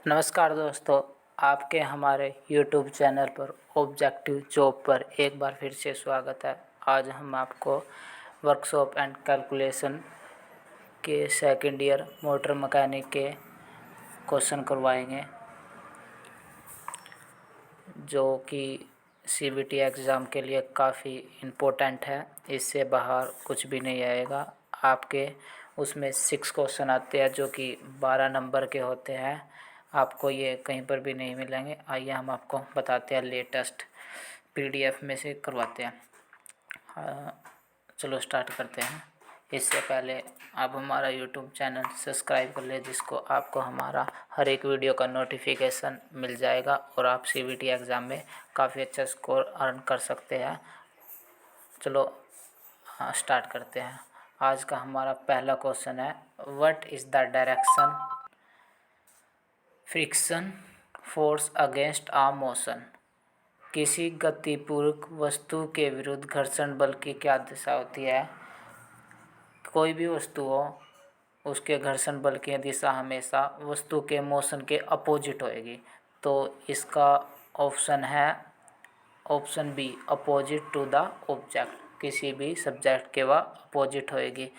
नमस्कार दोस्तों, आपके हमारे YouTube चैनल पर ऑब्जेक्टिव जॉब पर एक बार फिर से स्वागत है। आज हम आपको वर्कशॉप एंड कैलकुलेशन के सेकंड ईयर मोटर मैकेनिक के क्वेश्चन करवाएंगे, जो कि CBT एग्ज़ाम के लिए काफ़ी इम्पोर्टेंट है। इससे बाहर कुछ भी नहीं आएगा। आपके उसमें 6 क्वेश्चन आते हैं जो कि 12 नंबर के होते हैं। आपको ये कहीं पर भी नहीं मिलेंगे। आइए हम आपको बताते हैं, लेटेस्ट PDF में से करवाते हैं। चलो स्टार्ट करते हैं। इससे पहले आप हमारा YouTube चैनल सब्सक्राइब कर ले, जिसको आपको हमारा हर एक वीडियो का नोटिफिकेशन मिल जाएगा और आप CBT एग्ज़ाम में काफ़ी अच्छा स्कोर अर्न कर सकते हैं। चलो स्टार्ट करते हैं। आज का हमारा पहला क्वेश्चन है, what is the direction friction force against a motion. किसी गतिपूर्वक वस्तु के विरुद्ध घर्षण बल की क्या दिशा होती है। कोई भी वस्तु हो, उसके घर्षण बल की दिशा हमेशा वस्तु के मोशन के अपोजिट होएगी। तो इसका ऑप्शन है option B, opposite to the object. किसी भी सब्जेक्ट के वह अपोजिट होएगी।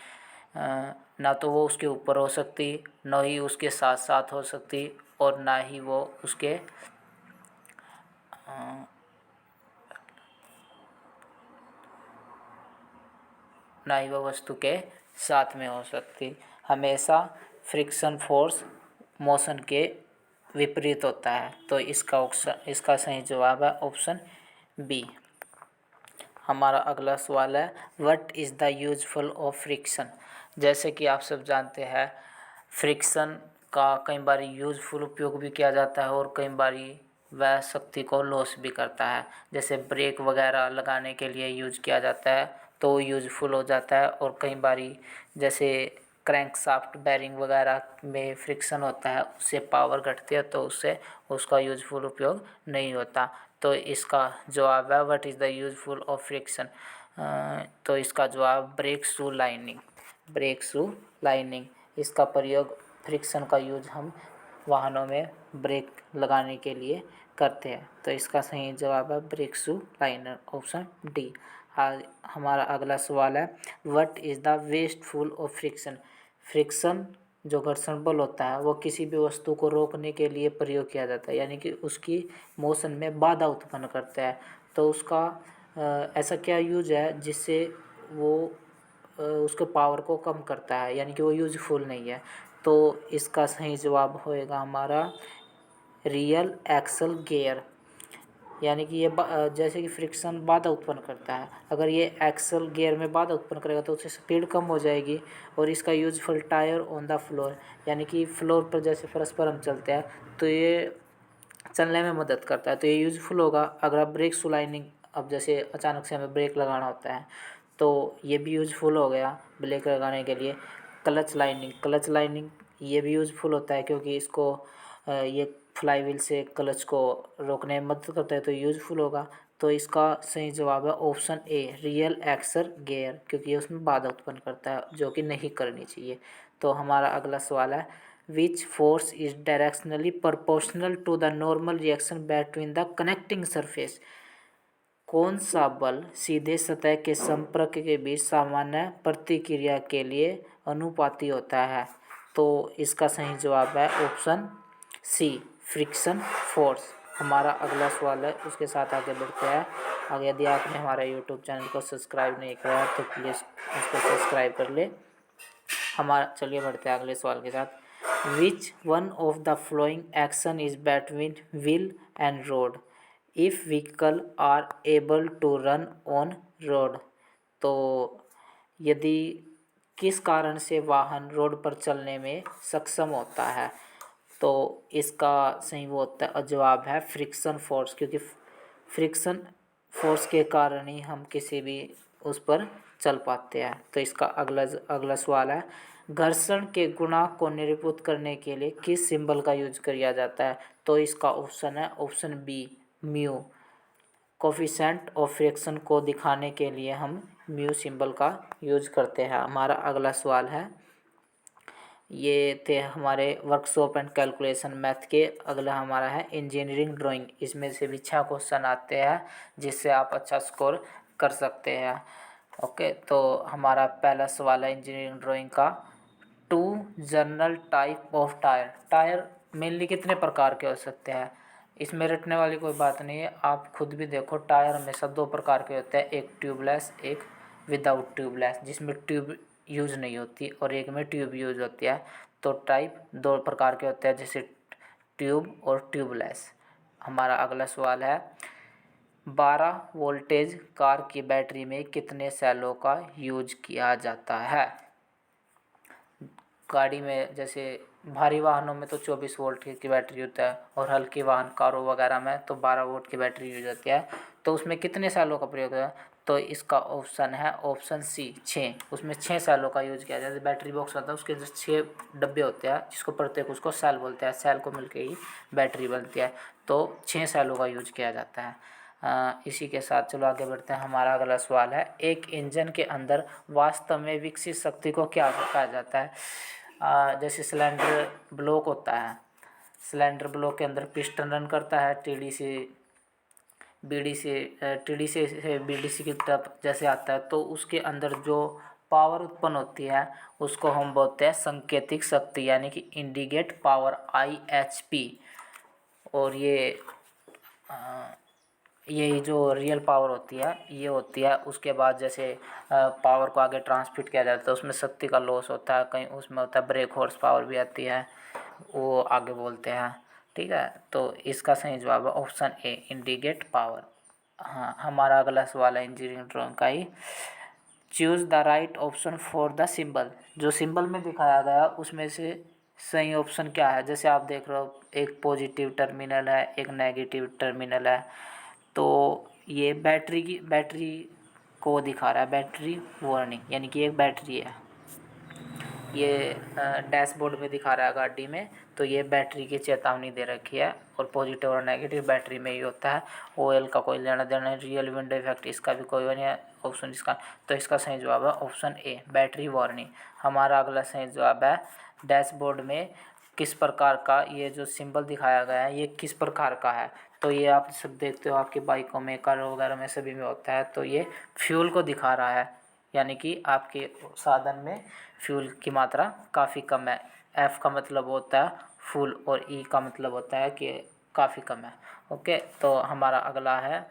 ना तो वो उसके ऊपर हो सकती, ना ही उसके साथ साथ हो सकती, और ना ही वो उसके ना ही वह वस्तु के साथ में हो सकती। हमेशा फ्रिक्शन फोर्स मोशन के विपरीत होता है। तो इसका सही जवाब है ऑप्शन बी। हमारा अगला सवाल है, what is the useful of friction. जैसे कि आप सब जानते हैं, फ्रिक्शन का कई बार यूजफुल उपयोग भी किया जाता है और कई बार वह शक्ति को लॉस भी करता है। जैसे ब्रेक वगैरह लगाने के लिए यूज किया जाता है तो यूजफुल हो जाता है, और कई बारी जैसे क्रैंकशाफ्ट बेरिंग वगैरह में फ्रिक्शन होता है, उससे पावर घटती है, तो उससे उसका यूजफुल उपयोग नहीं होता। तो इसका जवाब है, what is the useful of friction. तो इसका जवाब brake shoe lining. Brake shoe lining, इसका प्रयोग, फ्रिक्शन का यूज हम वाहनों में ब्रेक लगाने के लिए करते हैं। तो इसका सही जवाब है brake shoe liner, option D. हमारा अगला सवाल है, what is the wasteful of friction. Friction जो घर्षण बल होता है वो किसी भी वस्तु को रोकने के लिए प्रयोग किया जाता है, यानी कि उसकी मोशन में बाधा उत्पन्न करता है। तो उसका ऐसा क्या यूज है जिससे वो उसके पावर को कम करता है, यानी कि वो यूजफुल नहीं है। तो इसका सही जवाब होएगा हमारा रियल एक्सल गियर। यानी कि ये जैसे कि फ्रिक्शन बाधा उत्पन्न करता है, अगर ये एक्सल गियर में बाधा उत्पन्न करेगा तो उससे स्पीड कम हो जाएगी। और इसका useful tyre on the floor, यानी कि फ्लोर पर जैसे फर्श पर हम चलते हैं तो ये चलने में मदद करता है, तो ये यूजफुल होगा। अगर आप ब्रेक शू लाइनिंग, अब जैसे अचानक से हमें ब्रेक लगाना होता है तो ये भी यूजफुल हो गया ब्रेक लगाने के लिए। क्लच लाइनिंग, क्लच लाइनिंग ये भी यूजफुल होता है, क्योंकि इसको ये फ्लाई व्हील से क्लच को रोकने में मदद करता है, तो यूजफुल होगा। तो इसका सही जवाब है option A, real axle gear, क्योंकि ये उसमें बाधा उत्पन्न करता है जो कि नहीं करनी चाहिए। तो हमारा अगला सवाल है, which force is directionally proportional to the normal reaction between the connecting surface. कौन सा बल सीधे सतह के संपर्क के बीच सामान्य प्रतिक्रिया के लिए अनुपाती होता है। तो इसका सही जवाब है ऑप्शन सी, फ्रिक्शन फोर्स। हमारा अगला सवाल है, उसके साथ आगे बढ़ते हैं। अगर यदि आपने हमारे यूट्यूब चैनल को सब्सक्राइब नहीं किया है तो प्लीज़ उसको सब्सक्राइब कर ले। चलिए बढ़ते हैं अगले सवाल के साथ। Which one of the flowing action is between wheel and road if vehicle are able to run on road. तो यदि किस कारण से वाहन रोड पर चलने में सक्षम होता है, तो इसका सही वो होता है, जवाब है फ्रिक्शन फोर्स, क्योंकि फ्रिक्शन फोर्स के कारण ही हम किसी भी उस पर चल पाते हैं। तो इसका अगला सवाल है, घर्षण के गुणांक को निरूपित करने के लिए किस सिंबल का यूज किया जाता है। तो इसका ऑप्शन है option B, mu. Coefficient of friction को दिखाने के लिए हम म्यू सिंबल का यूज करते हैं। हमारा अगला सवाल है, ये थे हमारे वर्कशॉप एंड कैलकुलेशन मैथ के। अगला हमारा है इंजीनियरिंग ड्राइंग। इसमें से भी 6 क्वेश्चन आते हैं जिससे आप अच्छा स्कोर कर सकते हैं। ओके, तो हमारा पहला सवाल है इंजीनियरिंग ड्राइंग का। Two general type of tyre. Tyre mainly कितने प्रकार के हो सकते हैं? इसमें रटने वाली कोई बात नहीं है, आप खुद भी देखो। टायर हमेशा 2 प्रकार के होते हैं, एक ट्यूबलेस, एक विदाउट ट्यूबलेस, जिसमें ट्यूब यूज़ नहीं होती, और एक में ट्यूब यूज़ होती है। तो टाइप 2 प्रकार के होते हैं, जैसे ट्यूब और ट्यूबलेस। हमारा अगला सवाल है 12 वोल्टेज कार की बैटरी में कितने सेलों का यूज किया जाता है? गाड़ी में जैसे भारी वाहनों में तो 24 वोल्ट की बैटरी होता है, और हल्के वाहन कारों वगैरह में तो 12 वोल्ट की बैटरी यूज होती है। तो उसमें कितने सेलों का प्रयोग है? तो इसका ऑप्शन है ऑप्शन सी 6। उसमें 6 सेलों का यूज किया जाता है। बैटरी बॉक्स होता है, उसके जो 6 डब्बे होते हैं, जिसको प्रत्येक उसको सेल बोलते हैं। सेल को मिलकर ही बैटरी बनती है। तो 6 सेलों का यूज किया जाता है। इसी के साथ चलो आगे बढ़ते हैं। हमारा अगला सवाल है एक इंजन के अंदर वास्तव में विकसित शक्ति को क्या कहा जाता है? जैसे सिलेंडर ब्लॉक होता है, सिलेंडर ब्लॉक के अंदर पिस्टन रन करता है, टीडी से बीडीसी की तरफ जैसे आता है, तो उसके अंदर जो पावर उत्पन्न होती है उसको हम बोलते हैं संकेतिक शक्ति, यानी कि इंडिकेट पावर, IHP। और ये जो रियल पावर होती है ये होती है। उसके बाद जैसे पावर को आगे ट्रांसमिट किया जाता है, उसमें शक्ति का लॉस होता है, कहीं उसमें होता है ब्रेक हॉर्स पावर भी आती है, वो आगे बोलते हैं। ठीक है, तो इसका सही जवाब है ऑप्शन ए, इंडिकेट पावर। हाँ, हमारा अगला सवाल है इंजीनियरिंग ड्राइंग का ही। Choose the right option for the symbol. जो सिंबल में दिखाया गया उसमें से सही ऑप्शन क्या है? जैसे आप देख रहे हो, एक पॉजिटिव टर्मिनल है, एक नेगेटिव टर्मिनल है। तो ये बैटरी को दिखा रहा है, बैटरी वार्निंग, यानी कि एक बैटरी है। ये डैशबोर्ड में दिखा रहा है गाड़ी में, तो ये बैटरी की चेतावनी दे रखी है। और पॉजिटिव और नेगेटिव बैटरी में ही होता है। ऑयल का कोई लेना देना नहीं, रियल विंडो इफेक्ट इसका भी कोई नहीं है ऑप्शन इसका। तो इसका सही जवाब है ऑप्शन ए, बैटरी वार्निंग। हमारा अगला सही जवाब है डैशबोर्ड में किस प्रकार का ये जो सिंबल दिखाया गया है ये किस प्रकार का है? तो ये आप सब देखते हो आपकी बाइकों में, कारों वगैरह में सभी में होता है। तो ये फ्यूल को दिखा रहा है, यानी कि आपके साधन में फ्यूल की मात्रा काफ़ी कम है। एफ का मतलब होता है फुल, और ई का मतलब होता है कि काफ़ी कम है। ओके, तो हमारा अगला है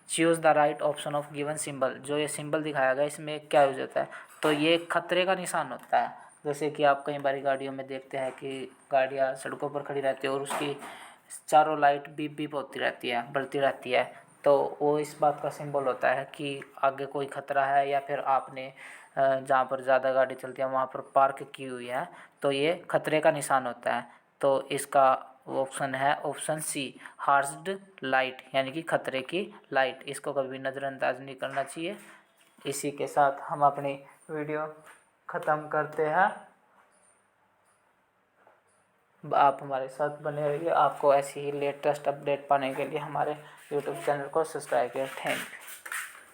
choose the right option of given symbol. जो ये सिंबल दिखाया गया इसमें क्या यूज होता है? तो ये खतरे का निशान होता है। जैसे कि आप कई बार गाड़ियों में देखते हैं कि गाड़ियाँ सड़कों पर खड़ी रहती है और उसकी चारों लाइट बीप बीप होती रहती है, बलती रहती है। तो वो इस बात का सिंबल होता है कि आगे कोई खतरा है, या फिर आपने जहाँ पर ज़्यादा गाड़ी चलती है वहाँ पर पार्क की हुई है, तो ये खतरे का निशान होता है। तो इसका ऑप्शन है ऑप्शन सी, हार्स्ड लाइट, यानी कि खतरे की लाइट। इसको कभी नज़रअंदाज नहीं करना चाहिए। इसी के साथ हम अपनी वीडियो ख़त्म करते हैं। आप हमारे साथ बने रहिए। आपको ऐसी ही लेटेस्ट अपडेट पाने के लिए हमारे यूट्यूब चैनल को सब्सक्राइब करें। Thank you.